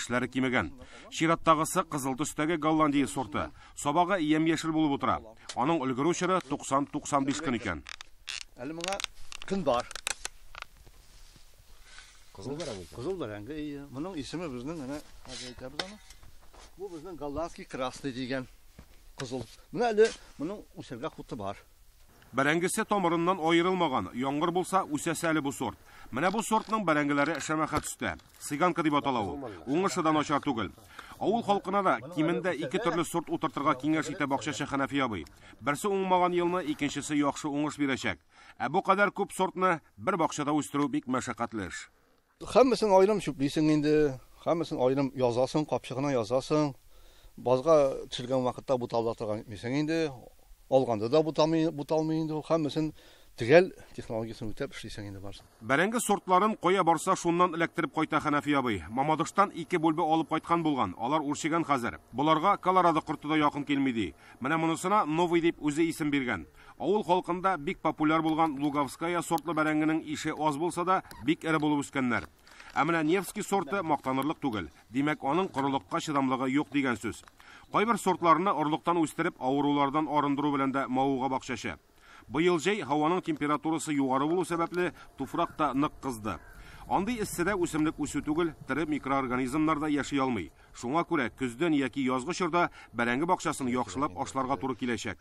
эшләре кимегән. Чираттагысы кызыл төстәге Голландия сорты. Сабагы ям-яшел булып утыра. Аның өлгерү чоры 90-95 көн икән. Әле моңа көн бар. Кызыл бәрәңге. Кызыл бәрәңге. Моның исеме безнең әнә әйтәбез аны. Бу безнең голландский красный дигән кызыл. Менә әле моның үсәргә хуты бар. Бәрәңгесе тамырыннан айырылмаган, яңгыр булса үсәсе әле бу сорт. Менә бу сортның бәрәңгеләре шәмәхәт төстә. Сыйганка дип атала ул. Уңышы да начар түгел. Авыл халкына да кимендә 2 төрле сорт утыртырга киңәш итә бакчачы Хәнәфи абый. Берсе уңмаган елны икенчесе яхшы уңыш бирәчәк. Ә бу кадәр күп сортны бер бакчада үстерү бик мәшәкатьле эш. Һәммәсен аерым чүплисең инде, һәммәсен аерым язасың, капчыгына язасың. Базга төшергән вакытта буталдатырга итмисең инде. Алганда да буталмый инде ул. Һәммәсен төгәл технологиясын үтәп эшлисең инде барсын. Бәрәңге сортларын кая барса шуннан эләктереп кайта Хәнәфи абый. Мамадыштан 2 бүлбе алып кайткан булган. Алар үрчегән хәзер. Буларга Колорадо корты да якын килми ди. Менә монысына новый дип үзе исем биргән. Авыл халкында бик популяр булган Луговская сортлы бәрәңгенең ише аз булса да бик эре булып үскәннәр. Ә менә Невский сорты мактанырлык түгел. Димәк, аның корылыкка чыдамлыгы юк дигән сүз. Кайбер сортларны орлыктан үстереп, авырулардан арындыру белән дә мавыга бакчачы. Быел җәй һаваның температурасы югары булу сәбәпле туфрак та нык кызды. Андый эсседә үсемлек үсү түгел, тере микроорганизмнар да яши алмый. Шуңа күрә көздән яки язгы чорда бәрәңге бакчасын яхшылап ашларга туры киләчәк.